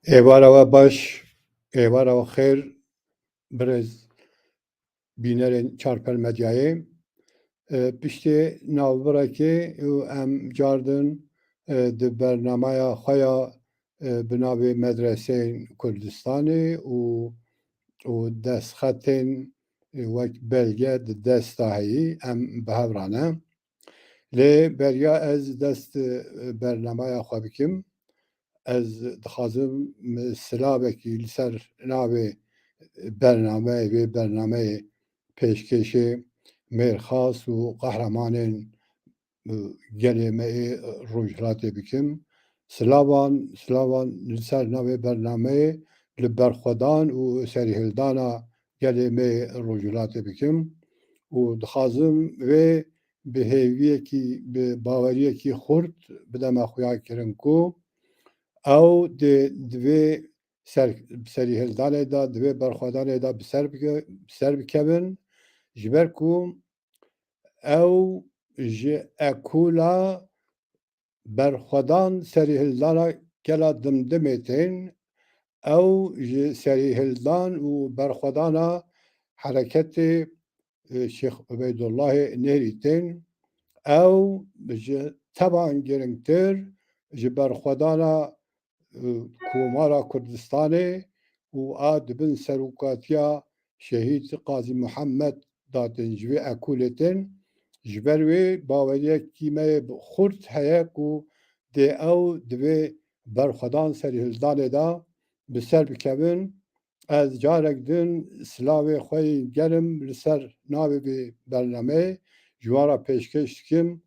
Êvara we baş, êvara we xêr birêz bînerên Çarpel Medyayê. Piştî navbirekê û em cardin di bernameya xwe ya bi navê Medreseyên Kurdistanê û destxetên wek belge di dest de heyî em bi hev rane. Lê beriya ez dest bernameya xwe bikim. Ez dixwazim silavekî li ser navê bernameyê vê bernameyê pêşkêşê mêrxas û qehremanên gelê me ê Rojhilatê bikim. Silavan li ser navê bernameyê li berxwedan û serîhildana gelê me ê Rojhilatê bikim û dixwazim wê bi hêviyekî bi baweriyekî xurt bide me xuya kirin ku ew di vê serîhildanê de di vê berxwedanê de bi ser bikevin ji ber ku ew ji ekûla berxwedan serîhildana gela dimdimê tên, ew ji serîhildan û berxwedana hereketê Şêx Ubeydullahê Nêrî tên, ew ji teban girîngtir ji berxwedana Komara Kurdistanê û a dibin serokatiya Şehîd Qazî Muhemed datin ji vê ekûlê tên, ji ber wê baweriyekî me xurt heye ku dê ew di vê berxwedan serîhildanê de bi ser bikevin. Ez carek din silavê xwe gerim li ser navê vê bernameyê ji wan re pêşkêş dikim.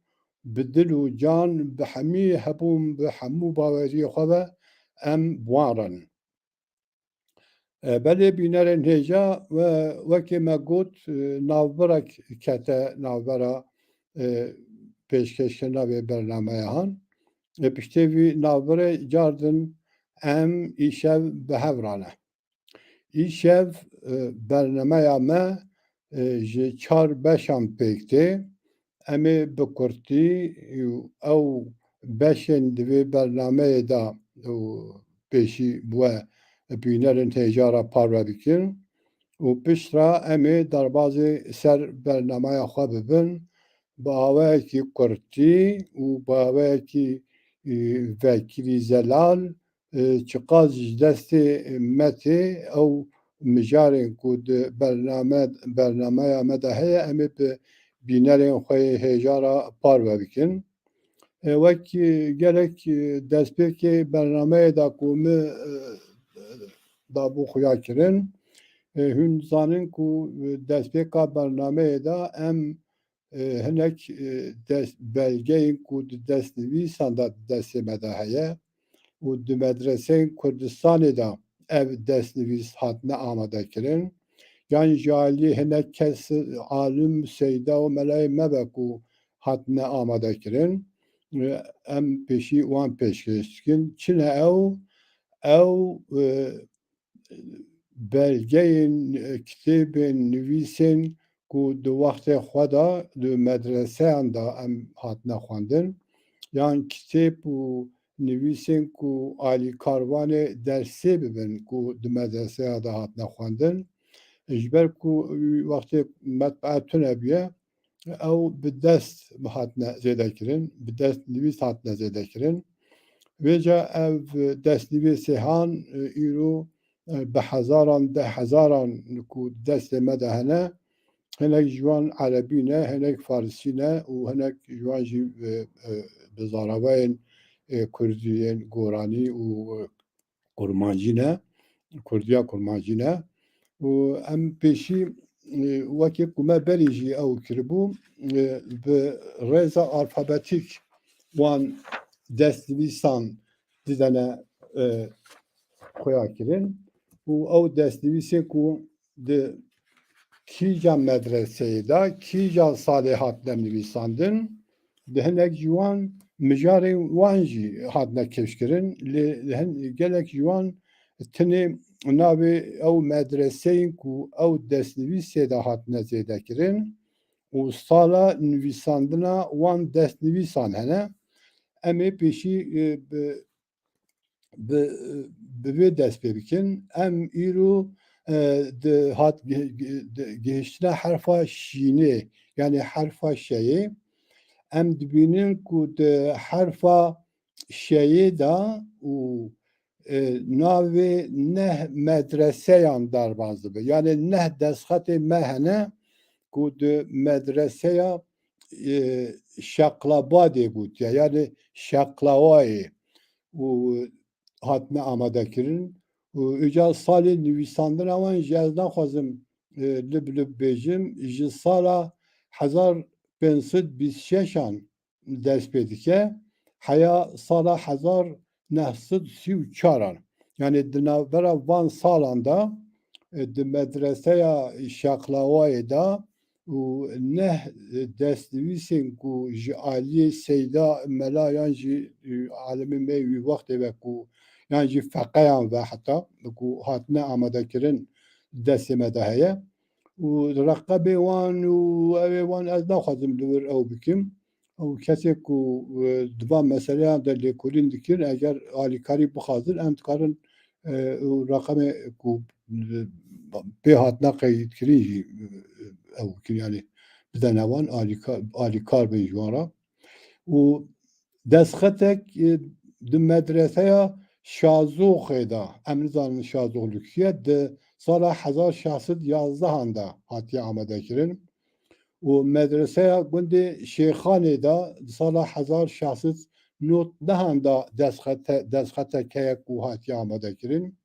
Bi dil û can bi hemî hebûn bi hemû baweriyê xwe ve em bi wan re nin. Belê bînerên hêja wekî me got navbirek kete navbera pêşkêşkirina vê bernameyahan. Piştî vî navbirê cardin em îşev bi hev rane. Îşev bernameya me ji çar beşan pêk tê. Em ê bi kurtî ew beşên di vê bernameyê de pêşî we bînerên hêja re parve bikin û pişt re em ê derbasê ser bernameya xwe bibin bi awayekî kurtî û bi awayekî vekirî zelal çiqas ji destê me tê ew mijarên ku di bernameya me de heye em ê bi bînerên xwe yê hêja re parve bikin. Wek gelek destpêkê bernameyê de ku min dabû xuya kirin, hûn zanin ku destpêka bernameyê de em hinek belgeyên ku di destnivîsan de destê me de heye û di Medreseyên Kurdistanê de ev destnivîs hatine amadekirin. Yan ji aliyê hinek kes alim seyda û melayê me be ku hatine amadekirin. Em pêşî wan pêşkêş dikin. Çi ne ew? Ew belgeyên kitêbên nivîsên ku di wextê xwe de di medreseyan de em hatine xwendin, yan kitêb û nivîsên ku alîkarvanê dersê bibin ku di medreseya de hatine xwendin. Ji ber ku wextê metbea tune bûye, ew bi dest hatine zêdekirin, bi destnivîs hatine zêdekirin. Vêca ev destnivîsê han îro bi hezaran deh hezaran ku destê me de hene, hinek ji wan erebî ne, hinek farsî ne û hinek ji wan jî bi zaravayên Kurdiyên goranî û kurmancî ne, Kurdiya kurmancî ne û em pêşî wekî ku me berî jî ew kiribû bi rêza alfabetîk wan destnivîsan didane xuya kirin û ew destnivîsên ku di kîja medreseyê de kîja salê hatine nivîsandin, di hinek ji wan mijarên wan jî hatine kevşkirin. Lê gelek ji wan tinê navê ew medreseyên ku ew destnivîsê de hatine zêdekirin û sala nivîsandina wan destnivîsan hene. Em ê pêşî bi bi vê dest pê bikin em îro di hat gihiştina herfa şînê yani herfa şeyê em dibînin ku di herfa şeyê da û navê neh medreseyan derbas dibe. Yani neh destxetê me hene ku di medreseya Şeqlebadê gotiye yani Şeqlewayê û hatine amadekirin û îca salê nivîsandina wan ji ez naxwazim lib bêjim ji sala 1526an dest pê dike heya sala 1934an yani di navbera van salan da di medreseya Şeqlewayê da û neh destnivîsên ku ji aliyê Seyda Mela yan jî alemê me wî wextê ve ku yan jî feqeyan ve heta ku hatine amadekirin destê me de heye û reqebê wan û ew ê wan ez naxwazim li wir ew bikim ew kesê ku di van meseleyan de lêkolîn dikin eger alîkarî bixwazin em dikarin reqemê ku pê hatine qeydkirin jî ew bikin yani bidene wan alîkar bin ji wan re û destxetek di medreseya Şazoxê da em nizanin Şazoxluk ye di sala 1611an da hatiye amadekirin û medreseya gundê Şêxanê da di sala 1609an da destxetek heye ku hatiye amadekirin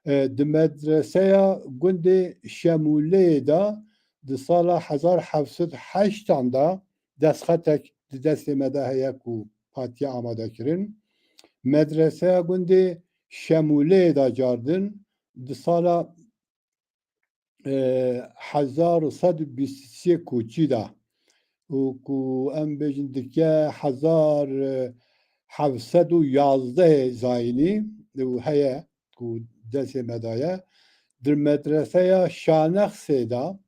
di medreseya gundê Şemûleyê da di sala 1708an da destxetek di destê me de heye ku hatiye amadekirin medreseya gundê Şemûleyê da cardin di sala 1123 koçî da û ku em bêjin dike 1711 zayînî û heye ku destê me de ye di medreseya Şanexsê da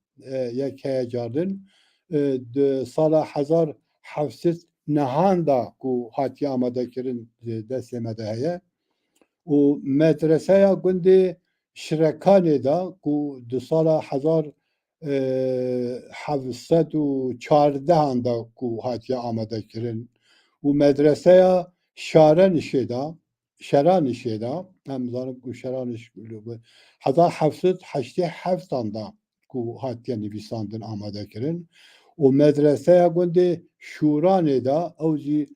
yek heye cardin di sala 1709an da ku hatiye amadekirin destê me de heye û medreseya gundê Şirekanê da ku di sala 1714an da ku hatiye amadekirin û medreseya Şarenişê da Şeranişê da em zanim ku Şeraniş 1787an da ku hatiye nivîsandin amadekirin û medreseya gundê Şûranê da ew jî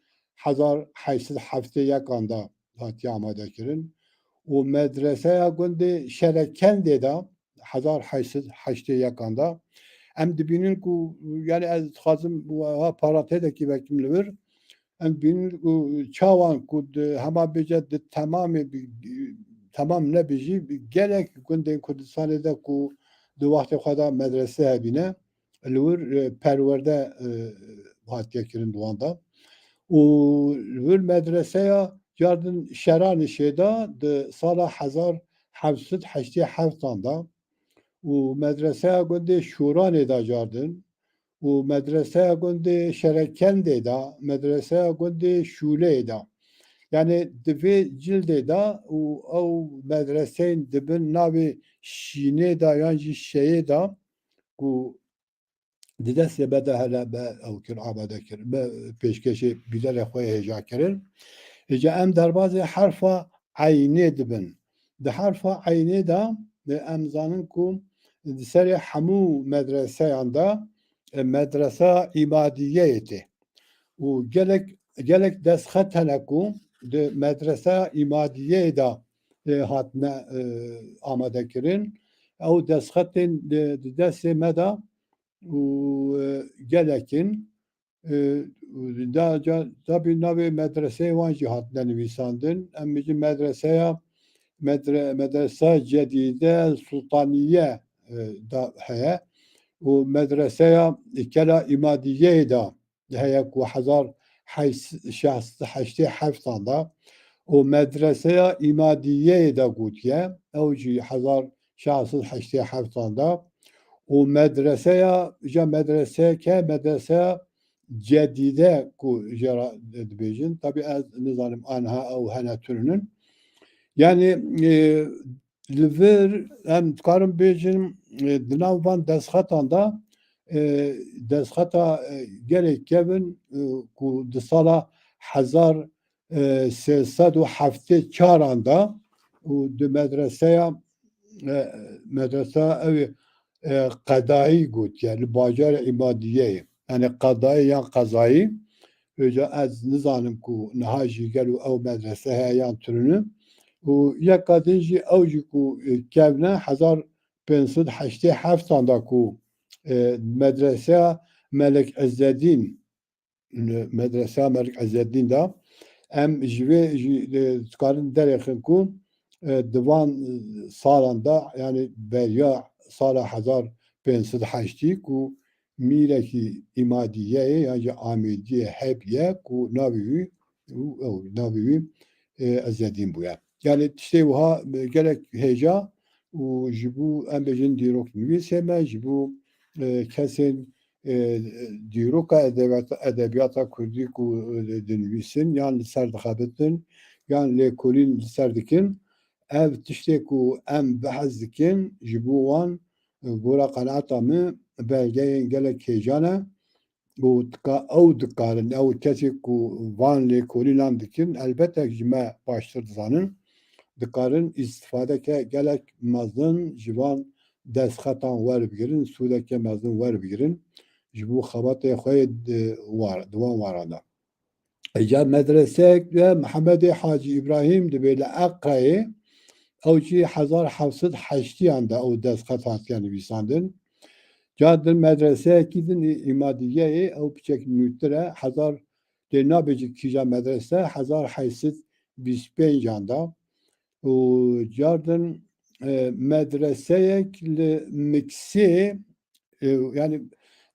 1871an da hatiye amadekirin û medreseya gundê Şerekendê da 1881an da em dibînin ku yani ez dixwazim wiha parantezekî vekim li wir em bînin ku çawan ku hema bêje di temam nebêjî gelek gundên Kurdistanê de ku di wextê xwe de medrese hebîne li wir perwerde hatiye kirin di wan da û li wir medreseya cardin Şeranişê da di sala 1787an da û medreseya gundê Şûranê da cardin û medreseya gundê Şerekendê da medreseya gundê Şûleyê da yani di vê cildê da û ew medreseyên dibin navê şînê da yan jî şeyê da ku di destê me de hele me ew kir amade kir me pêşkêşê bîlerê xwe hêja kirin îca em derbasê herfa eynê dibin di herfa eynê da em zanin ku di serê hemû medreseyan da medresa îmadiyeyê tê û gelek destxet hene ku di medresa îmadiyeyê da hatine amadekirin ew destxetên di destê me da û gelekin tabii navê medreseyê wan jî hatine nivîsandin em bêjin medresa Cedîde Sultaniye da heye û medreseya Kela İmadiyeyê da heye ku 1887an da û medreseya İmadiyeyê de gotiye ew jî 1687an da û medreseya ja medreseke medreseya Cedîde ku jê re dibêjin tabii ez nizanim anha ew hene tuninin Yani li vir em dikarin bêjin di nav van destxetan de destxeta gelek kevin ku di sala hezar sêsed û heftê çaran de û di medreseya medresa ew qedayî gotiye li bajarê Îmadiyeyê. Yani qedayî yan qezayî. Hoca ez nizanim ku niha jî gelo ew medrese heye yan türünü. û yeka din jî ew jî ku kevne hezar pênsed heştê heftan da ku medreseya Melek Ezzedîn medreseya Melek Ezzedîn da em ji vê jî dikarin derexin ku di van salan da yani beriya sala hezar pênsed heştî ku mîrekî Îmadiyeyê yan jî Amîdiyê hebiye ku navê wî navê wî Ezzedîn bûye. Yani tiştê wiha gelek hêja û ji bo em bêjin dîroknivîsê me ji bo kesên dîroka edebiyata Kurdî ku dinivîsin yan li ser dixebitin yan lêkolîn li ser dikin ev tiştê ku em behez dikin ji bo wan gora qenaeta min belgeyên gelek hêjan e û ew dikarin ew kesê ku van lêkolînan dikin elbette ji me baştir dizanin dikarin îstîfadeke gelek mezin ji van destxetan werbigirin sûdeke mezin werbigirin ji bo xebatê xwe di wan waran de. Eca medreseyek de Mihemedê Hacî İbrahîm dibe li Eqreyê ew jî hezar hevsed heştîyan de ew destxet hatiye nivîsandin. Ca din medreseyekî din Îmadiyeyê ew piçek nûtir e hezar lê nabêjî kîja medrese hezar heysed bîst pêncan da û cardin medreseyek li Miksê yani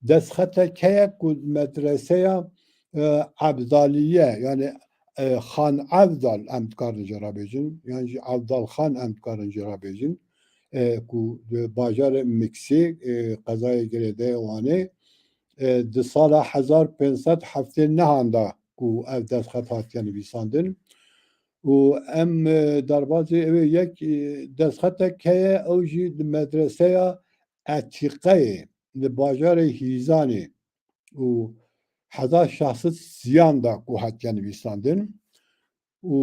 destxetek heye ku medreseya Ebdaliye yani Xan Evdal em dikarin jê re bêjin yan jî Evdal Xan em dikarin jê re bêjin ku di bajarê Miksê qezayê girêdeyê wanê di sala hezar pênsed heftê nehan da ku ev destxet hatiye nivîsandin û em derbasî ew ê yek destxetek heye ew jî di medreseya Etîqeyê li bajarê Hîzanê û hezar şahsed siyan da ku hatiye nivîsandin û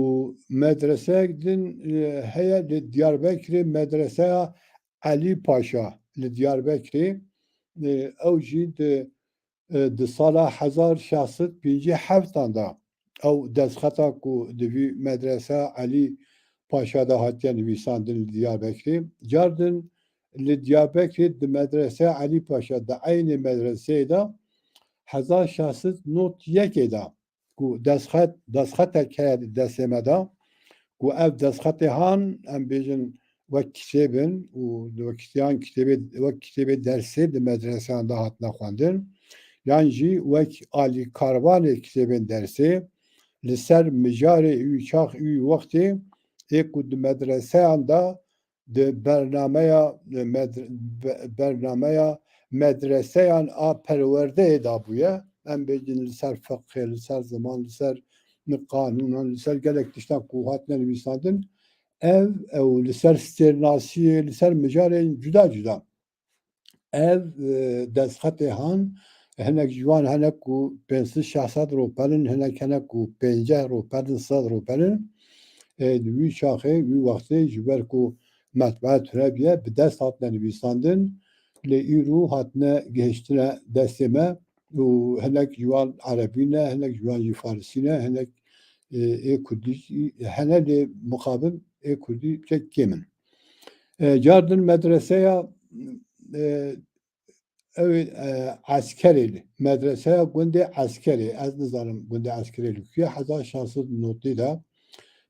medreseyek din heye li Diyarbekirê medreseya Elî Paşa li Diyarbekirê ew jî di sala hezar şahsed pêncî heftan da ew destxeta ku di vî medreseya Elî Paşa da hatiye nivîsandin li Diyarbekirê cardin li Diyarbekirê di medreseya Elî Paşa di aynê medreseyê de hezar şahsed not yekê da ku destxetek heye di destê me da ku ev destxetê han em bêjin wek kitêbin û wek kitêbê dersê di medreseyan de hatine xwendin yan jî wek alîkarvanê kitêbên dersê li ser mijarê wî çax wî wextê ê ku di medreseyan da di bernameya medreseyan a perwerdeyê dabûye em bêjin li ser feqê li ser ziman li ser qanûnan li ser gelek tiştan ku hatine nivîsandin ev li ser stêrnasiyê li ser mijarên cuda cuda ev destxetê han hinek ji wan hene ku pênsed şahsed roperin hinek hene ku pênceh roperin sed roperin di wî çaxê wî wextê ji ber ku metbaa türebiye bi dest hatine nivîsandin lê îro hatine gihiştine destê me û hinek ji wan erebî ne hinek ji wan jî farsî ne hinek ê kurdî hene lê muqabil ê kurdî çek kêm in. Cardin medreseya ew eskerê medreseya gundê eskerê ez nizanim gundê eskerê li ku ye hezar şahsed notî da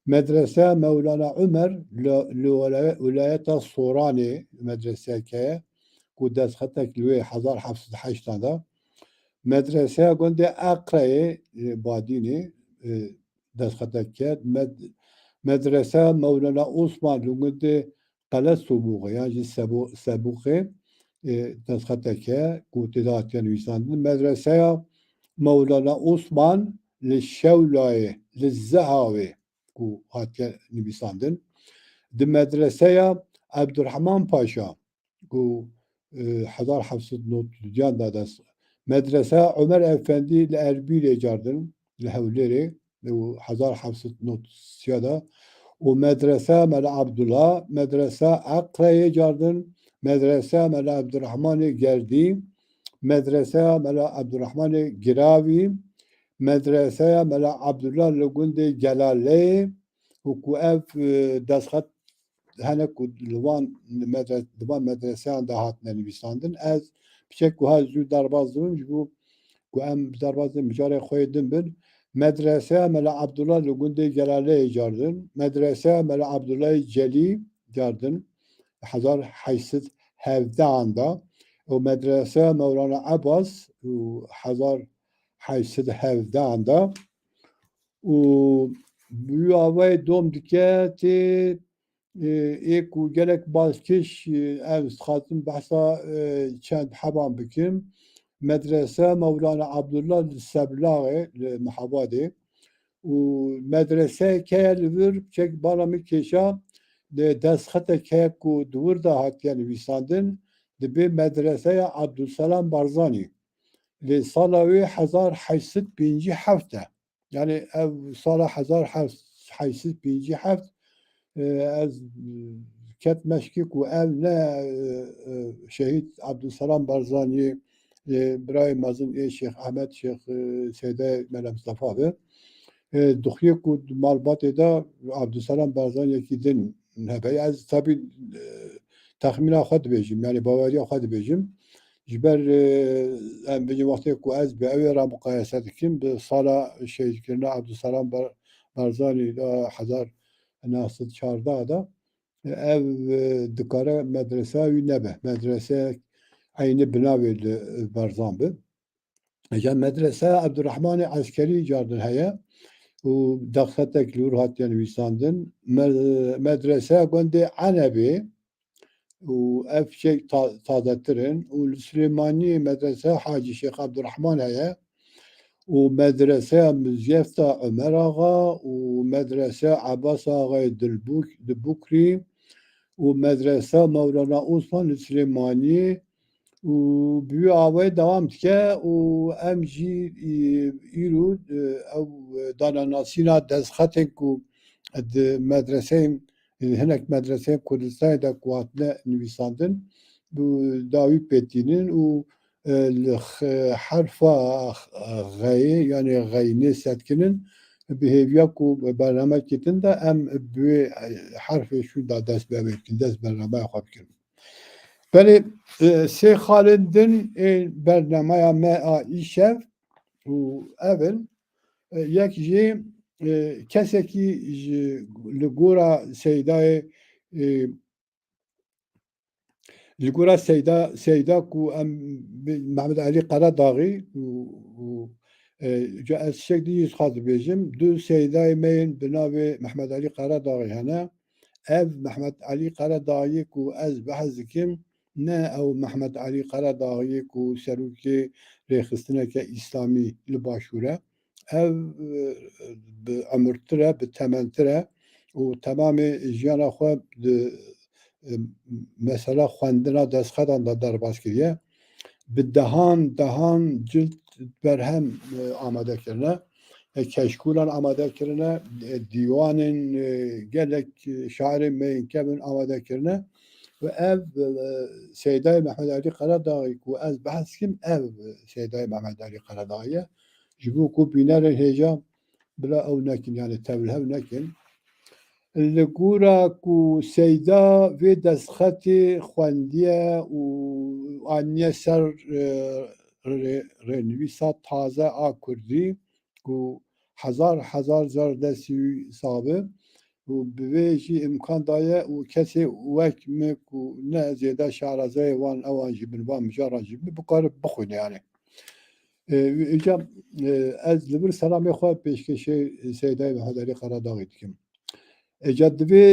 medreseya Mevlana Ömer li wilayeta Soranê medreseyek heye ku destxetek li wê hezar hevsed heştan da medreseya gundê Eqreyê Badînê destxetek heye medreseya Mevlana Osman li gundê Qele Sobûxê yan jî Sebûxê destxetek heye ku têde hatiye nivîsandin medreseya Mevlana Osman li Şewlayê li Zehawê ku hatiye nivîsandin di medreseya Abdurrahman Paşa ku 1792 da dest medrese Ömer Efendi li Erbilê cardin li Hewlêrê li 1793 da û medrese Mela Abdullah medrese Aqrayê cardin medrese Mela Abdurrahmanê Gerdî medrese Mela Abdurrahmanê Giravî medrese Mela Abdullah li gundê Celaleyê û ku ev destxet hene ku li van medreseyan de hatine nivîsandin ez piçek wiha zû derbas dibim ji bo ku em derbas din micarê xwe din bin medrese Mela Abdullah li gundê Celaleyê cardin medrese Mela Abdullah Celî cardin 1817 da û medrese Mevlana Abbas û 1817 da û wê dom dike tê ê ku gelek bazkîş ev dixwazim behsa çend heban bikim medrese Mevlana Abdullah li Seblaxê li Mihabadê û medreseke li vir çek bala min kêşa destxetek heye ku di wir de hatiye nivîsandin dibe medreseya Abdulselam Barzanî lê sala wê 1857 e yani ev sala 1857 ez ket meşkî ku ev ne şehîd Abdulselam Barzanî birayê mezin ê Şeyx Ehmed Şeyx Seyde Mele Mustefa be dixuye ku malbatê de Abdulselam Barzanîyekî din hebe ez tabii texmîna xwe dibêjim yani baweriya xwe dibêjim ji ber em bêjin wextê ku ez bi ew ê re muqayese dikim bi sala şehîdkirina Abdulselam Barzanî da 1914 da ev dikare medreseya wî nebe medreseyek eynî binavê li Barzan bi eja medreseya Abdurrahmanê Eskerî cardin heye û dexetek li wir hatiye nivîsandin medreseya gundê Enebê û ev şey tazetirin û li Süleymaniyê medreseya Hacı Şeyx Abdurrahman heye û medreseya Mizyefta Ömer Axa û medreseya Abbas Axayê Dilbukrî û medreseya Mevlana Osman li Süleymaniyê û bi wî awayî dewam dike û em jî îro ew dananasîna destxetên ku di medreseyên hinek medreseyên Kurdistanê de ku hatine nivîsandin dawî pêtînin û li herfa xeyê yani xeynê setkinin bi hêviya ku bernamekî din de em bi wê herfê şûn da dest bi ew bikin dest bernameya xwe bikin belê sê xalên din ê bernameya me a îşev û ev in yek jî kesekî ji li gora Seydayê li gora Seyda ku em Mehmed Alî Qeredaxî û ez şek dî dixwaz dibêjim du Seydayê me yên bi navê Mehmed Alî Qeredaxî hene ev Mehmed Alî Qeredaxî ku ez behs dikim ne ew Mehmed Alî Qeredaxî ku serokê rêxistineke İslamî li başûr e ev bi emirtir e bi tementir e û temamê jiyana xwe di mesela xwendina destxetan da derbas kiriye bi dehan cilt berhem amadekirine keşkulan amadekirine dîwanên gelek şairên me yên kevin amadekirine ve ev Seydayê Mehmed Alî Qeredaxî ku ez behs dikim ev Seydayê Mehmed Alî Qeredaxî ye ji bo ku bînerên hêja bila ew nekin yani tevlihev nekin li gora ku Seyda vê destxetê xwendiye û aniye ser rênivîsa taze a Kurdî ku hezar zerdestî wî sabe û bi vê jî imkan daye û kesê wek me ku ne zêde şarazeyê wan ewan jî bin van mijaran jî bin bikare bixwîne yani îca ez li vir selamê xwe pêşkêşê Seydayê Mehmed Alî Qeredaxî dikim eca divê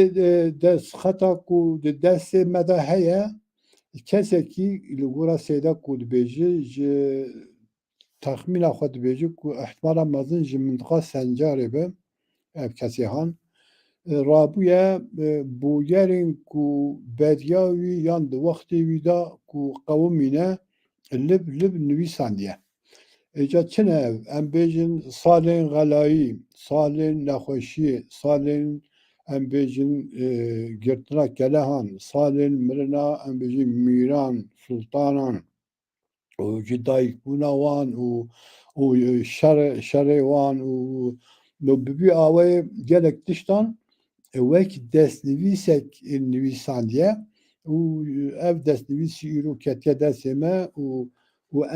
destxeta ku di destê me de heye kesekî li gora Seyda ku dibêje ji texmîna xwe dibêje ku ihtimala mezin ji mintiqa Sencarê be ev kesê han رابویه بو یرین کو بدیاوی یان دو وقتی ویدا کو قومینه لب نویساندیه ایجا چنه ام بیجن سالین غلایی سالین نخوشی سالین ام بیجن گرتنا کلهان سالین مرنا ام بیجن میران سلطانان و جدایک بوناوان و شر وان و نو ببی آوه گلک تشتان وek destnivîsek nivîsandiye û ev destnivîsî îro ketiye destê me û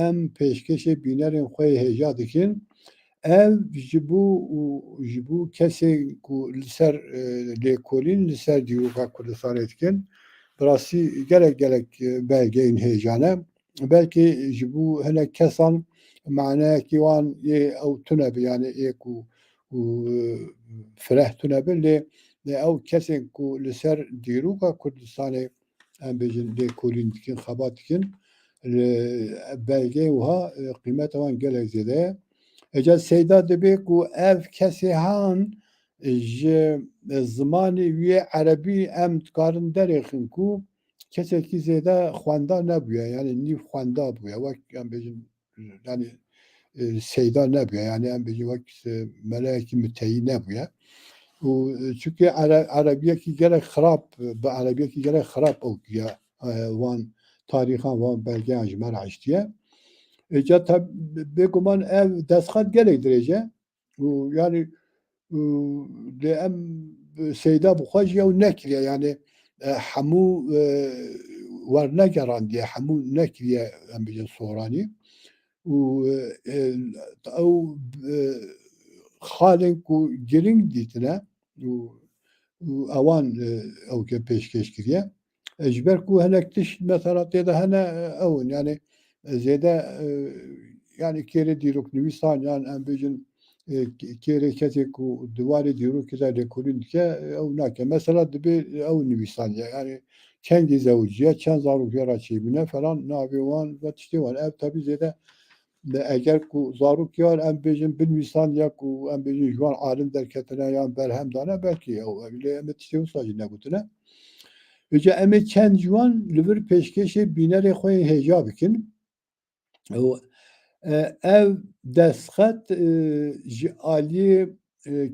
em pêşkêşê bînerên xwe hêja dikin. Ev ji bo kesê ku li ser lêkolîn li ser dîroka Kurdistanê dikin. Bi rastî gelek belgeyên hêjane. Belkî ji bo hinek kesan maneyekî wan yê ew tune bi yani yê ku fireh tune bi lê ew kesên ku li ser dîroka Kurdistanê em bêjin lêkolîn dikin xebat dikin belgeyê wiha qîmeta wan gelek zêde ye. Eca seyda dibe ku ev kesê han ji zimanê wê erebî em dikarin derêxin ku kesekî zêde xwenda nebûye yani nîv xwenda bûye wek em bêjin yani seyda nebûye yani em bêjin wek melekekî müteyî nebûye. Çünkü Erebiyekî gelek xirab bi Erebiyekî gelek xirab ew wan tarîxan wan belgeyan ji me re hiştiye. Eca bêguman ev destxet gelek dirêj e û yani lê em seyda bi xwe jî ew nekiriye yani hemû wernegerandiye hemû nekiriye em bêjin soranî û ew xalên ku giring dîtine û ewan ew pêşkêş kiriye ji ber ku hinek tişt mesela têde hene ew in yani zêde yani kêrê dîroknivîsan yan em bêjin kêrê kesê ku di warê dîrokê de lêkolîn dike ew nake. Mesela dibe ew nivîsandiye yani kengî zewciye çend zarokê ra çêbîne falan navê wan ve tiştê wan ev tabii zêde eger ku zarokê wan em bêjin binivîsandiye ku em bêjin ji wan alim derketine yan berhem dane belkî ew lê em ê tiştê wisa jî negotine. Eca em ê çend ji wan li vir pêşkêşê bînerê xwe yên hêja bikin. Ev destxet ji aliyê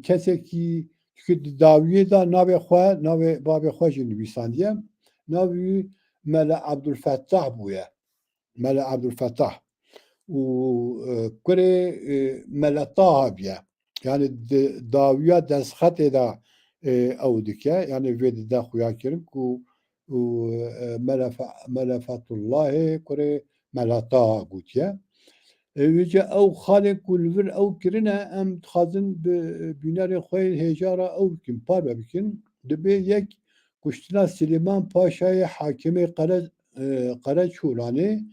kesekî çünkü di dawiyê de navê xwe navê bavê xwe jî nivîsandiye. Navê wî Mele Abdulfettah bûye. Mele Abdulfettah û kurê Mele Taha bûye. Yani di dawiya destxetê de ew dike yani vê dide xuya kirin ku Mele Fethullahê kurê Mele Taha gotiye. Ewice ew xalên ku li vir ew kirine em dixwazin bi bînerê xwe yên hêja re ew bikin parve bikin dibe yek kuştina Silêman Paşayê hakimê Qereçolanê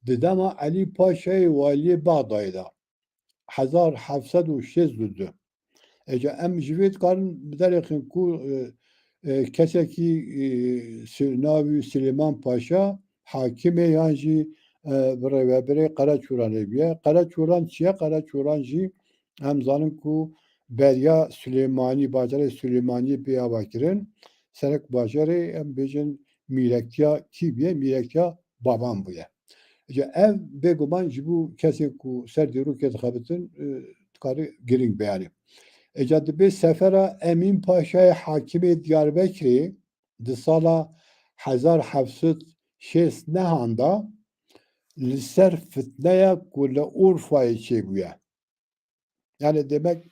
di dema Elî Paşayê waliyê Bexdayê de 1762. Eca em ji vê dikarin bi derêxin ku kesekî navî Silêman Paşa hakimê yan jî bi rêveberê Qereçolanê bûye. Qereçolan çi ye? Qereçolan jî em zanin ku beriya Süleymanî bajarê Süleymaniyê pê ava kirin. Serek bajarê em bêjin mîrektiya kî bûye? Mîrektiya baban bûye. Eca ev bêguman ji bo kesê ku ser dîrokê dixebitin dikarî giring be yani. Eca dibe sefera Emîn Paşayê hakimê Diyarbekirê di sala 1769 da li ser fitneya ku li Urfayê çêbûye. Yani demek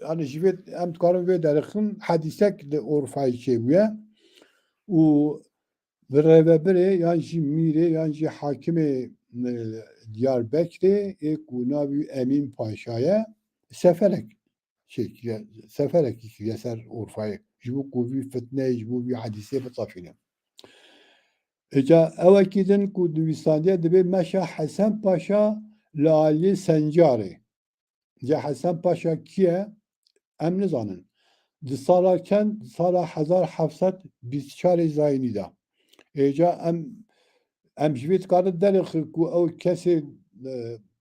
hani ji vê em dikarin vê derixin hedîsek li Urfayê çêbûye û bi rêveberê yan jî mîrê yan jî hakimê Diyarbekirê ku navî Emîn Paşa ye seferek seferekî kiriye ser Urfayê ji bo ku vî fitneyê ji bo vî hedîsê bitafîne. Eca ewekî din ku nivîsandiye dibe Meşa Hesen Paşa li aliyê Sencarê. Ca Hesen Paşa kî ye? Em nizanin. Di sala çend? Sala 1724 Zayînî de. Eca em ji vê dikarin derêxin ku ew kesê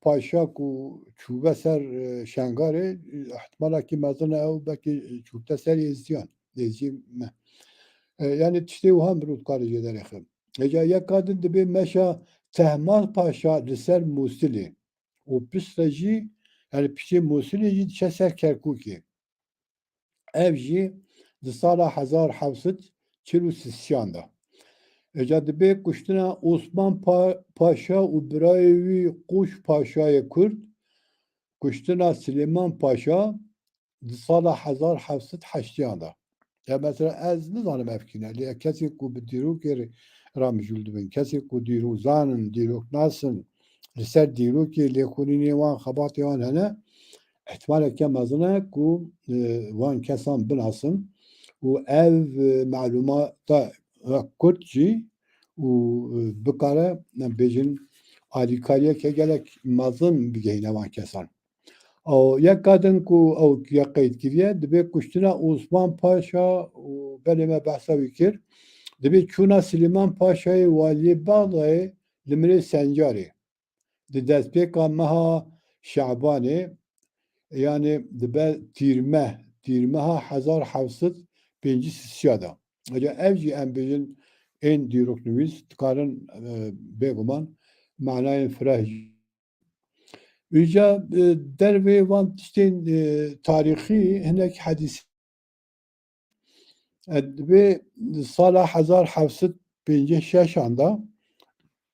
paşa ku çûbe ser şengarê ihtimala ki mezin ew belkî çûbte ser êziyan êzî me. Yani tiştê wiha mirov dikare jê derê. Heca yeka din dibe meşa Tehmal Paşa li ser Musilê û piştre jî yani piştê Musilê jî diçe ser Kerkûkê. Ev jî di sala 1743 da. Heca dibe kuştina Osman Paşa û birayê wî Quş Paşayê Kurd kuştina Silêman Paşa di sala 1780 da. Ya mesela ez nizanim evkîne lê kesê ku bi dîrokê re mijûl dibin, kesê ku dîrok zanin, dîrok nasin, li ser dîrokê lêxwînînê wan xebatê wan hene, ihtimaleke mezin e ku wan kesan binasin û ev malûmata Kurd jî û bikare em bêjin alîkariyeke gelek mezin bigihîne wan kesan. Yeka din ku ew ya qeydkiriye dibe kuştina Osman Paşa û belê me behsa wî kir dibe çûna Silêman Paşayê waliyê Bexdayê li Mirê Sencarê di destpêka meha Şebanê yani dibe tîrmeha 1753 da. Heca ev jî em bêjin ên dîroknivîs dikarin bêguman manayên fireh Îca dervê van tiştên tarîxî hinek hedîs dibe sala 1756 da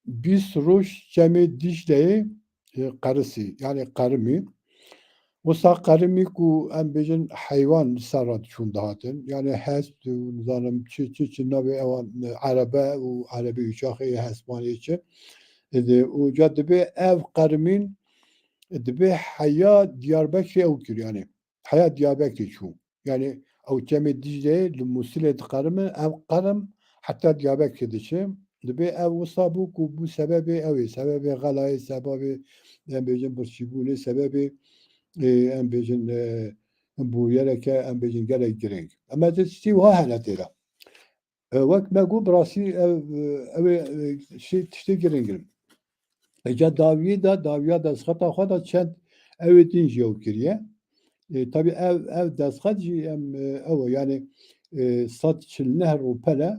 20 roj cemê Dicleyê qerisî yani qerimî wisa qerimî ku em bêjin heywan li ser re çûn dihatin yani hesp û nizanim çi navê ewan erebe û erebî ûçaxê hespaniyê çi û ca dibe ev qerimîn dibe heya Diyarbekirê ew kir yani heya Diyarbekirê çû yani ew cemê Dicleyê li Musilê diqerimin ev qerim heta Diyarbekirê diçe dibe ev wisa bû ku bû sebebê ew ê sebebê xelayê sebebê em bêjin birçîbûnê sebebê em bêjin bûyereke em bêjin gelek giring. Em ez ê tiştî wiha hene têra. Wek me got bi rastî ew ê tiştê giring in. Heca dawiyê da dawiya destxeta xwe da çend evê din jî ew kiriye. Tabii ev destxet jî em ew e yani 149 rûpele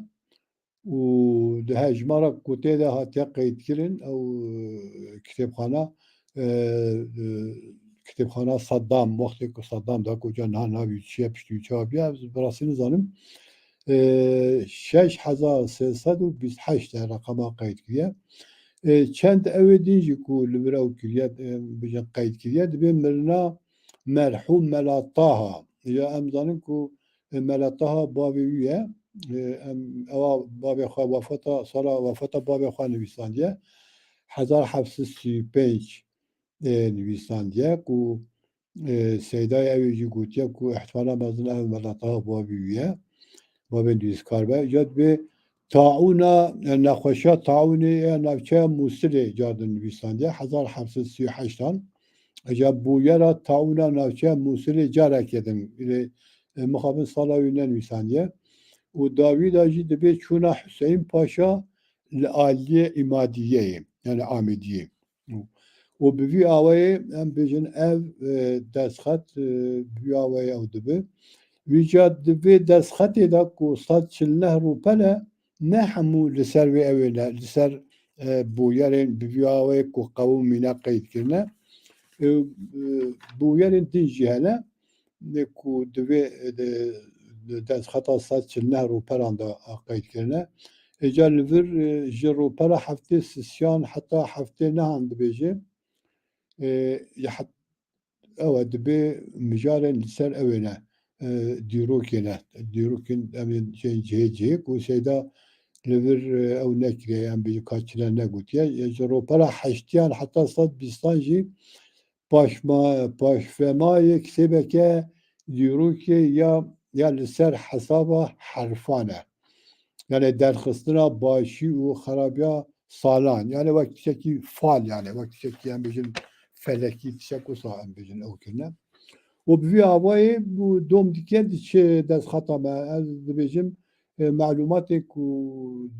û di hejmara ku tê de hatiye qeydkirin ew kitêbxana kitêbxana Saddam wextê ku Saddam da goca niha navê çi ye piştî wî çaviye ez bi rastî nizanim 6328 reqema qeydkiriye. Çend evê din jî ku li vir ew kiriye bêjin qeydkiriye dibe mirina merhûm Mela Taha ya em zanin ku Mela Taha bavê wî ye em ewa bavê xwe wefata sala wefata bavê xwe nivîsandiye 1735 nivîsandiye ku seydayê evê jî gotiye ku ihtimala mezin ev Mela Taha bavê wî ye bavê nivîskar be ya dibe taûna nexweşiya taûnê ya navçeya Musilê ca din nivîsandiye 1738 Heca bûyera taûna navçeya Musilê carekê din mixabin sala wî nenivîsandiye û dawî da jî dibe çûna Hüseyin Paşa li aliyê İmadiyeyê yani Amêdiyê û bi vî awayê em bêjin ev destxet bi vî awayê ew dibe wî ca di vê destxetê da ku 149 rûpele ne hemû li ser vê evê ne li ser bûyerên bi vî awayê ku qewûm mîne qeydkirine bûyerên din jî hene ku divê destxeta 149 rûperan da qeydkirine heca li vir ji rûpera heftê sisiyan heta heftê nehan dibêje ew e dibe mijarên li ser ew ê ne dîrokê ne dîrokên em ên cihê cihê ku şeyda li vir ew nekiriye em bêjin ka çile negotiye ji rûpera heştiyan heta 120 jî paşvemayê kitêbeke dîrokê ya li ser hesaba herfan e yani derxistina başî û xerabiya salan yani wek tişekî fal yani wek tişekî em bêjin felekî tişek wisa em bêjin ew kirine û bi vî awayê bû dom dike diçe destxeta me ez dibêjim malûmatê ku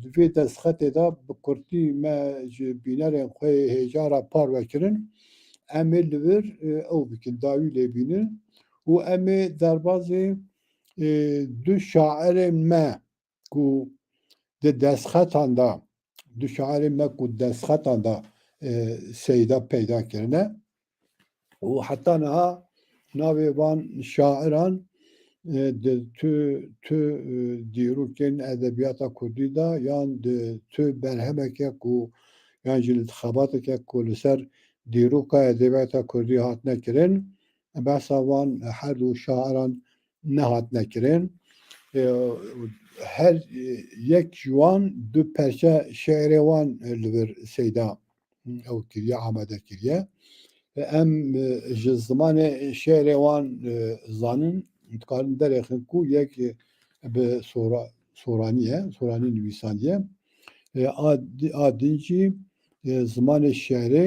di vê destxetê de bi kurtî me ji bînerên xwe hêjara par vekirin em ê li vir ew bikin dawî lê bînin û em ê derbasî du şairên me ku di destxetan da du şairên me ku destxetan da seyda peyda kirine û heta niha navê van şairan di tu dîrokên edebiyata Kurdî da yan di tu berhemeke ku yan ji intixabateke ku li ser dîroka edebiyata Kurdî hatine kirin behsa van her du şairan nehatine kirin her yek ji wan du perçe şeirê wan li vir seyda ew kiriye amade kiriye em ji zimanê şeirê wan zanin dikarin derexin ku yek bi soranî ye soranî nivîsandiye a din jî zimanê şeirê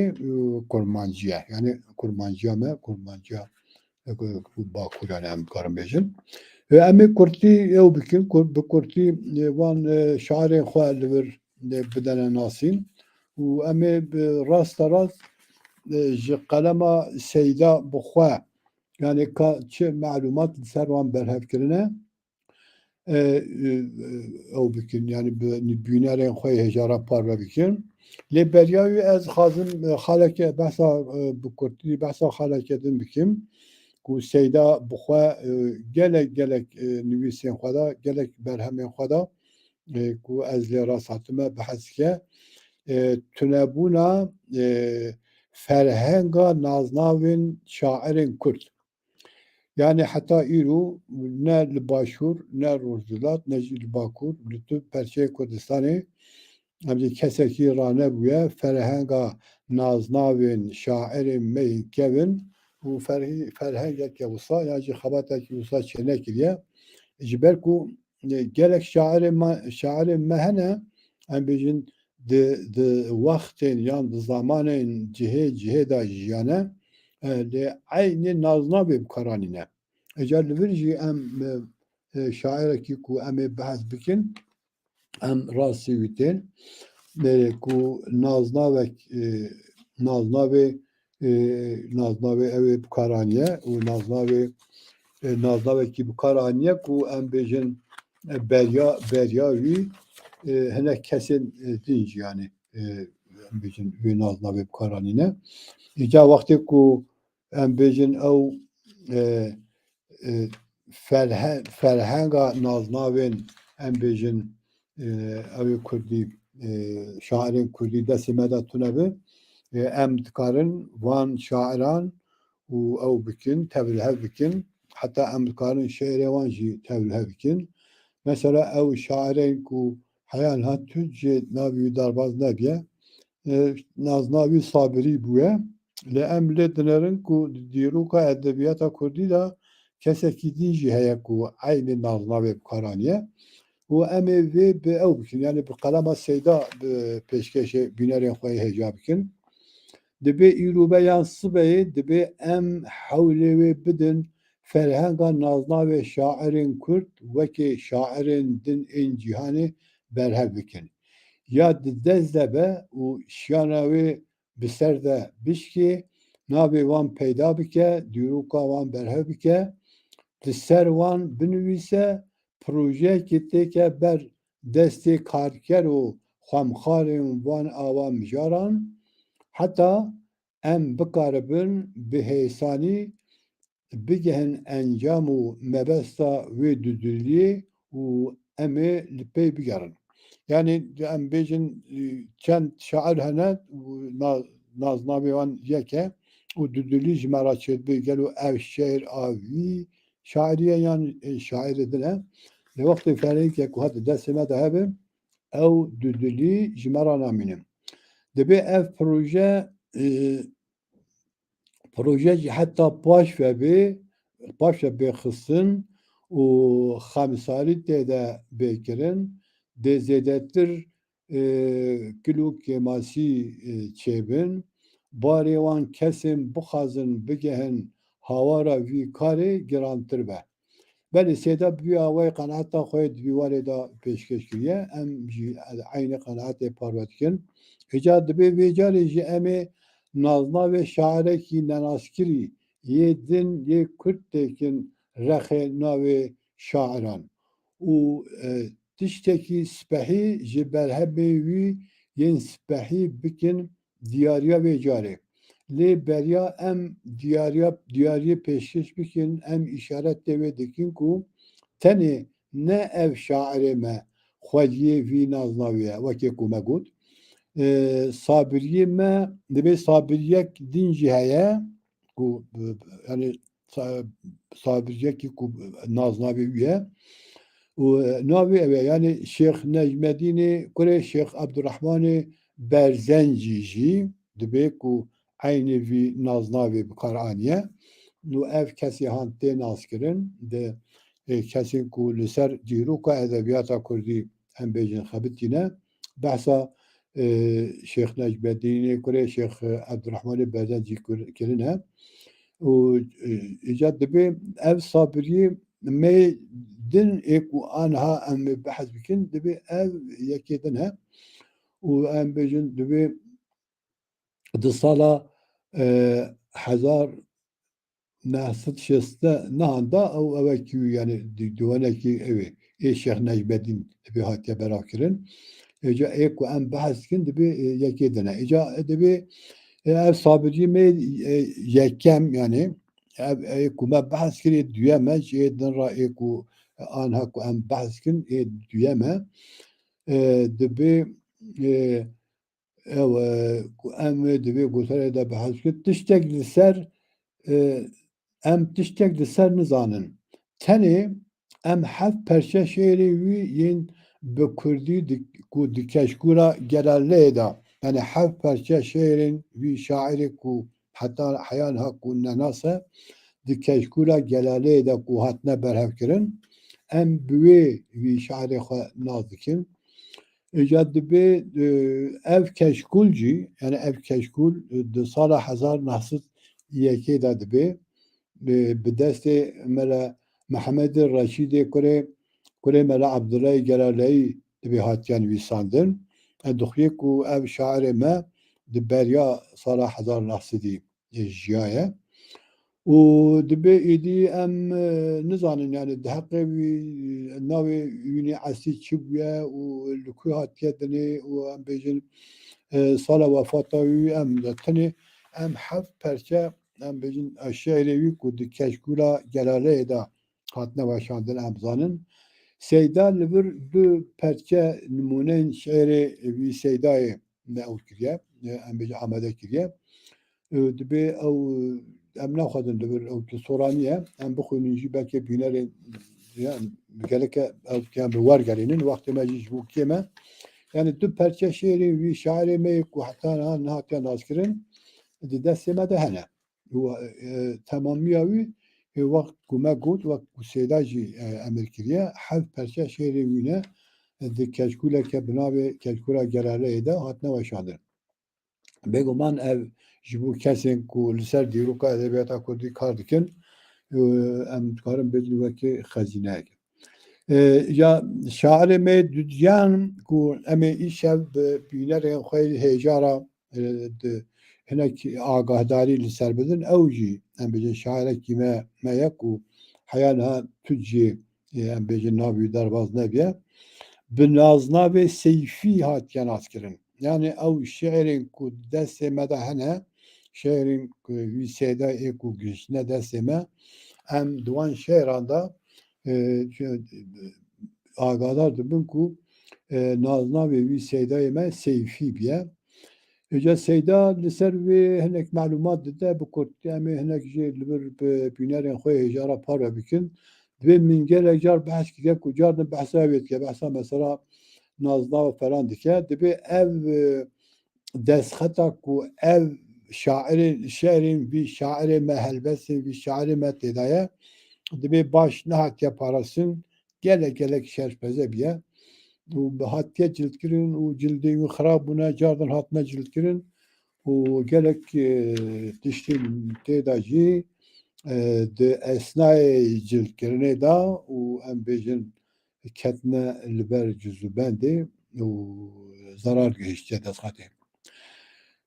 kurmancî ye yani kurmanciya me kurmanciya Bakuran em dikarin bêjin em ê Kurtî ew bikin bi Kurtî van şairên xwe li vir bidene nasîn û em ê bi rasta rast ji qelema seyda bi xwe yani ka çi melumat li ser wan berhevkirine ew bikin yani bi bînerên xwe hêjara parve bikin lê beriya wî ez xwazim xaleke behsa bi Kurtî behsa xaleke din bikim ku seyda bi xwe gelek gelek nivîsên xwe da gelek berhemên xwe da ku ez lê rast hatime bihez dike tunebûna ferhenga naznavên şairên Kurd yani heta îro ne li Başûr ne Rojhilat ne jî li Bakur li tu perçeyê Kurdistanê em jî kesekî ranebûye ferhenga naznavên şairên me yên kevin û ferhengeke wisa ya jî xebatekî wisa çênekiriye ji ber ku gelek şairên me hene em bêjin di wextên yan di zamanên cihê da jiyane lê eynî naznavê bikaranîne eca li vir jî em şairekî ku em ê bihez bikin em rastî wî tên ku naznavê ew ê bikaranîye û naznavekî bikaranîye ku em bêjin beriya wî hinek kesên din jî yani em bêjin wê naznavê bikaranîne îca wextê ku em bêjin ew ferhenga naznavên em bêjin ew ê Kurdî şairên Kurdî destê me de tune bi em dikarin van şairan û ew bikin tevlihev bikin heta em dikarin şeirê wan jî tevlihev bikin mesela ew şairên ku heya niha tu jê navê wî derbas nebiye naznavî Sabirî bûye lê em lê dinerin ku di dîroka edebiyata Kurdî da kesekî din jî heye ku eynî naznavê bikaranîye û em ê vê bi ew bikin yani bi qelema seyda bi pêşkêşê bînerên xwe hêja bikin dibe îrobe yan sibeyê dibe em hewlê wê bidin ferhenga naznavê şairên Kurd wekî şairên din ên cîhanê berhev bikin ya di dest de be û şiyana wê bi ser de bişkê navê wan peyda bike dîroka wan berhev bike li ser wan binivîse projeyekê têke ber destê karker û xwemxarên wan ava mijaran heta em bikaribin bi hêsanî bigihin encam û mebesta wê dudûliyê û em ê li pê bigerin yani em bêjin çend şair hene naznavê wan yek e û dudûlî ji me re çêdibê gelo ev şêr a wî şairî yan şairê din e lê wextê ferhengeke ku hate destê me de hebe ew dudûlî ji me re namînin dibe ev proje jî heta paş ve bêxistin û xemsalî tê de bêkirin dê zêdetir kilo kêmasî çêbin barê wan kesên bixwazin bigihin hawara vî karê girantir be belê sêda bi vî awayî qenaeta xwe di vî warê de pêşkêş kiriye em jî eynî qenaetê parve dikin îca dibe vê carê jî em ê nazna ve şaireki nenaskiri yedin ye Kürttekin rexe nave şairan. U tişteki spehi ji berhebê wî yên spehî bikin diyariya ve carê. Lê beriya em diyariyê pêşkêş bikin, em îşaret tê dikin ku tenê ne ev şairê me xwediyê vî naznavî ye wekî ku me got. Sabiriyê me dibe sabiriyek din jî heye ku yani sabiriyekî ku naznavê wî ye. Navê ev e yani Şeyx Necmedînê Kurê Şeyx Abdurrahmanê Berzencî jî dibe ku eynî vî naznavê bikar aniye. Nû ev kesî tê naskirin de kesên ku li ser dîroka edebiyata Kurdî em bêjin xebitîne behsa Şeyx Necmedînê Kurê Şeyx Abdurrahmanê Berzencî kirine û îca dibe ev sabiriyê me din ê ku aniha em behez bikin dibe ev yekê din he û em bêjin dibe di sala hezar nehsed şeste nehanda ew evekî yani diwanekî ew ê Şeyx Necmedîn dibe hatiye beravkirin. Îca ê ku em behez dikin dibe yekê din he. Îca dibe ev sabiriyê me yekem yani ev ku me behez kirî duyeme ji ê din ra ê ku aniha ku em behez dikin ê duyeme dibe ew ku em dibe goterê de behez bikin tiştek li ser em tiştek li ser nizanin. Tenê em hev perçe şêrê wî yên bi Kurdî ku di keşkûra Gelaleyê de yani hev perçe şêrên wî şairê ku heta heya niha ku nenas e di keşkûra Gelaleyê de ku hatine berhevkirin em bi wê wî şairê xwe naz dikin. Îca dibe ev keşkûl jî yani ev keşkûl di sala hezar nehsed yekê de dibe bi destê mela Mehemedê Reşîdê Kurê mela Ebdullahê Gelaleyî dibe hatiye nivîsandin. Em dixuye ku ev şairê me di beriya sala hezar nehsedî jiyaye. û dibe êdî em nizanin yani di heqê wî navê wînê esî çi bûye û li ku hatiye dinê û em bêjin sala wefata wî em tenê em hev perçe em bêjin şeirê wî ku di keşkûra Gelaleyê de hatine weşandin em zanin. Seyda li vir du perçe nimûneyên şeirê wî Seydayê me ew kiriye em bêjin amade kiriye. Dibe ew em naxwazin li vir ew ki soranî ye em bixwînin jî belkê bînerên geleke ew yan bi wergerînin wextê me jî ji bo kê me yani du perçe şêrên wî şairê me ku heta niha nehatiye nazkirin di destê me de hene. Temamiya wî wext ku me got wekt ku Seyda jî emir kiriye hev perçe şêrên wî ne di keşkûleke bi navê Keşkûra Gelaleyê de hatine weşandin. Bêguman ev ji bo kesên ku li ser dîroka edebiyata Kurdî kar dikin em dikarin bêjin wekî xezîneyek. Ya şairê me dudiyan ku em ê îşev bi bînerên xwe hêjara di hinek agahdarî li ser bidin ew jî em bêjin şairekî me ye ku heya niha tut jî em bêjin nav wî derbas nebiye bi naznavê Seyfî hatiye nazkirin. Yani ew şeirên ku destê me de hene şeirên wî Seydayê ku gihiştine destê me em di wan şeiran de agadar dibin ku naznavê wî Seydayê me Seyfî biye. Îca Seyda li ser wê hinek melûmat dide bi Kurdî em ê hinek jî li vir bi bînerên xwe hêjara parve bikin. Divê min gelek car behs kiriye ku car din behsa wê dike behsa mesela naznav falan dike dibe ev destxeta ku ev şeirên wî şairê me helbestên wî şairê me têda ye dibe baş nehatiye parastin gelek şerpeze biye û bi hatiye cildkirin û cildê wî xirab bûne car din hatine cildkirin û gelek tiştên têda jî di esnayê cildkirinê de û em bêjin ketine li ber cizûbendê û zarar gihîştiye destxetê.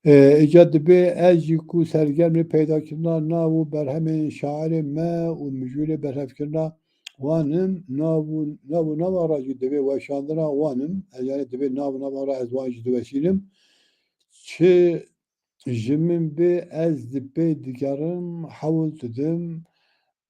İcat bi ez jî ku sergermê peydakirina nav û berhemên şairê me û mijûlê berhevkirina wan im, nav û nava ra jî divê weşandina wan im, yani divê nav û nava ra ez wan jî diweşînim. Çi ji min bê ez di pê digerim hewl didim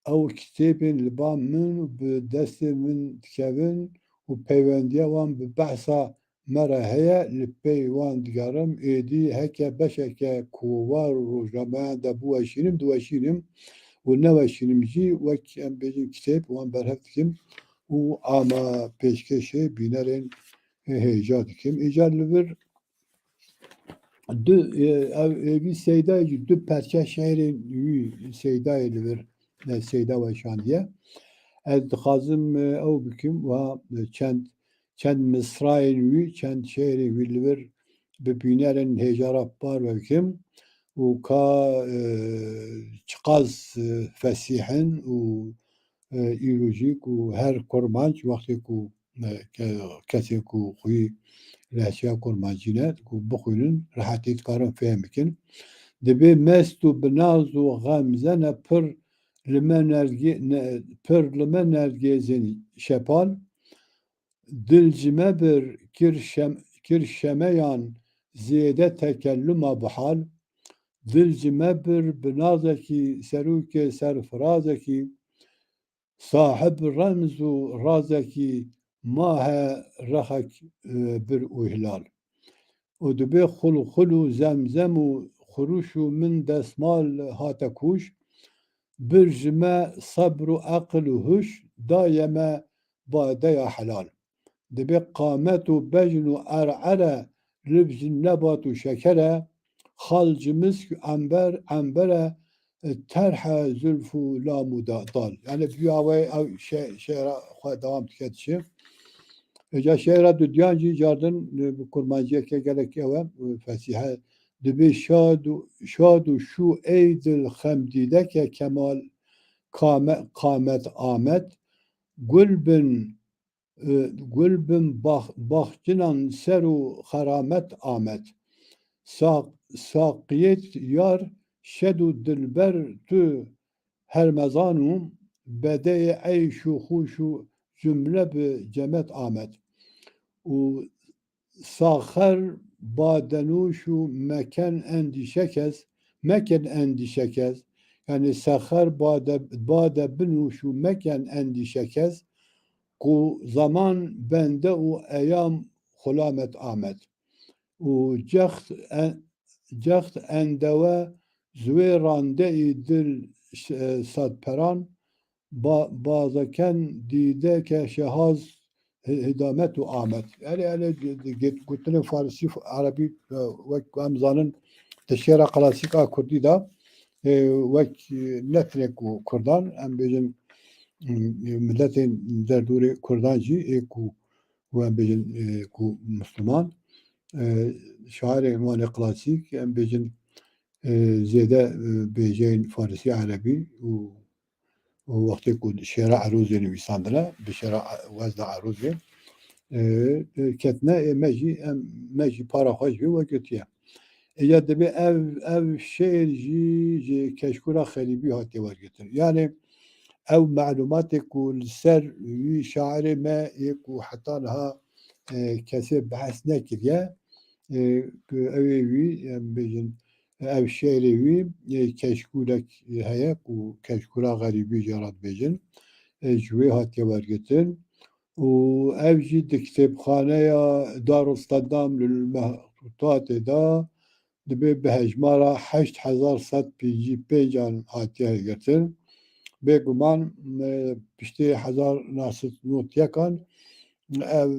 ew kitêbên li ba min bi destê min dikevin û peywendiya wan bi behsa me re heye, li pê wan digerim, êdî heke beşeke ku war rojnameyan de biweşînim, diweşînim û neweşînim jî wek em bêjin kitêb wan berhev dikim û ama pêşkêşê bînerên hêja dikim. Îca li vir evî seydayê jî du perçe şehrên wî seydayê li vir seyda weşandiye. Ez dixwazim ew bikim wa çend misrayên wî, çend şehrên wî li vir bi bînerên hêja re bar bikim û ka çiqas fesîhin û îro jî ku her kurmanc wextê ku kesê ku xwî lehçeya kurmancî ne ku bixwînin rehetî dikarin fêm bikin. Divê mest û binaz û xemzene pir li me nergêzên şepal, dil ji me bir kir şemeyan zêde tekellûma bihal, dil ji me bir bi nazekî serokê serfirazekî, sahib remz û razekî mahe rexek bir û hilal. û dibê xulxul û zemzem û xuruş û min destmal hate kûş, bir ji me sebr û eqil û huş, daye me badeya helal. Dibê qamet û bejn û erere, liv ji nebat û şekere, xal ji misk û embere, terhe zülf û lam û dal. Yani bîya ew şêra xwe dewam dike çi. Eca şêra dudiyan jî cardin bi kurmanciyeke gelek ew e fesîhe dibê şad û şû ey dil xemdîdeke kemal qamet amet, gul bin baxçinan ser û xeramet amet. Saqiyet yar şed û dilber tu hermezan û bedeyê eyş û xûş û cümle bi cemet amet. û saxer badenûş û meken endîşe kes, yani saxer bade binûş û meken endîşe kes, ku zaman bende û eyam xulamet amet. û cext endewe zwê randeî dil sadperan, bazeken dîdeke şehaz hidamet û amet. Yani gotinên Farsî Erebî wek em zanin di şêra klasîk a Kurdî de wek netine ku Kurdan em bêjin milletên derdorê Kurdan jî ku em bêjin ku Müslüman şairên wan ê klasîk em bêjin zêde bêjeyên Farsî Erebî û wextê ku şêra erozê nivîsandine bi şêra wezna erozê ketine me jî para xwe ji wê weketiye. Eca dibê ev şêr jî ji keşkûra Xelîbî hatiye wergirin. Yani ew melumatê ku li ser wî şairê me yê ku heta niha kesê behs nekiriye ku evê wî em bêjin ev şêrê wî keşkûrek heye ku keşkûra Xelîbî jî re dibêjin ji wê hatiye wergirin û ev jî di kitêbxaneya Darûlstedam li Mexrûtatê de dibê bi hejmara 8155 hatiye girtin. Bêguman piştî 1991 ev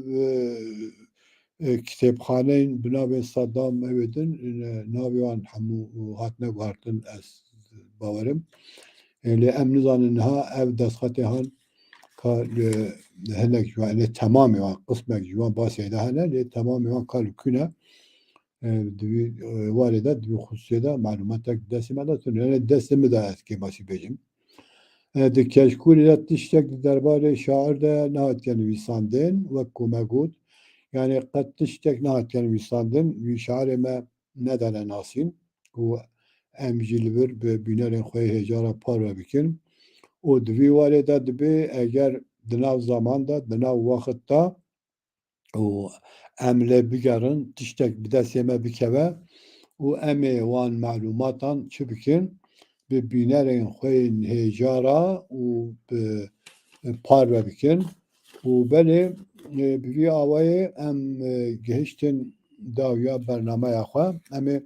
kitêbxaneyên bi navê Seddam ew din navê wan hemû hatine guhertin ez bawerim. Lê em nizanin niha ev destxetê han ka hinek ji wan temamê wan qismek ji wan basê de hene lê temamê wan ka li kûne divê warê de divê xusûsiyê de melumatek destê me de tune. Yani destê min de ez kê basî bêjim. Di keşkûrê de tiştek di derbarê şair de nehatiye nivîsandin wek ku me got. Yani qet tiştek nehatiye nivîsandin wî şairê me nedane nasîn û em jî li vir bi bînerên xwe hêjara parve bikin û di vî warê de dibe eger di nav zaman de, di nav wexit de û em lê bigerin, tiştek bi destê me bikeve û em ê wan melûmatan çi bikin, bi bînerên xwe yên hêjara û bi parve bikin û belê bi vî awayê em gihiştin dawiya bernameya xwe. Em ê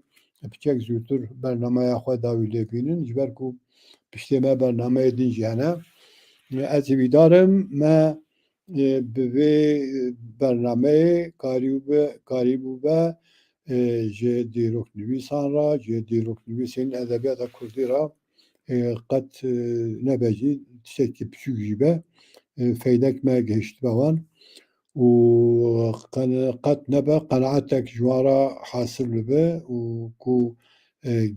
piçek zûtir bernameya xwe dawî lê bînin ji ber ku piştê me bernameyê din jî hene. Ez hîvîdar im me bi vê bernameyê karîbû be ji dîroknivîsan re, ji dîroknivîsên edebiyata Kurdî re qet nebe jî tiştekî piçûk jî be feydek me gihîştibû wan û qet nebe qenaetek ji wan re hasil bibe û ku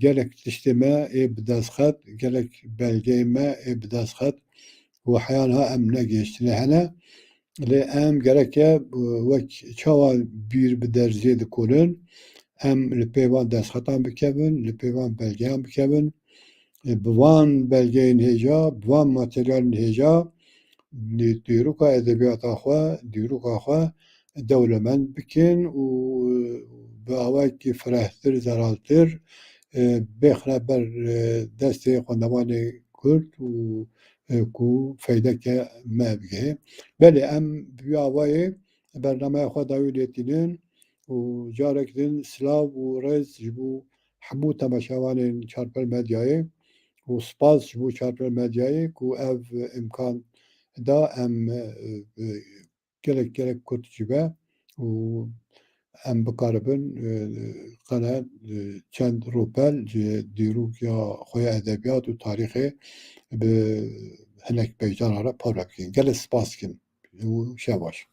gelek tiştê me ê bi dest xet, gelek belgeyên me ê bi dest xet û heya niha em negihîştine hene. Lê em gerek e wek çawa bîr bi derziyê dikonin, em li pê wan destxetan bikevin, li pê wan belgeyan bikevin, bi van belgeyên hêja, bi van materyalên hêja dîroka edebiyata xwe, dîroka xwe dewlemend bikin û bi awayekî firehtir, zeraltir bêxne ber destê xwendevanê Kurd û ku feydeke me bigihê. Belê em bi vî awayê bernameya xwe dawî lêtînin û carek din silav û rêz ji bo hemû temaşevanên Çarpêlmedyayê û spas ji bo Çarpêlmedyayê ku ev imkan da em gelek Kurd jî be û em bikaribin qene çend ropel ji dîroka xwe ya edebiyat û tarîxê bi hinek peycana re parve bikin. Gelek spas dikim û şev baş.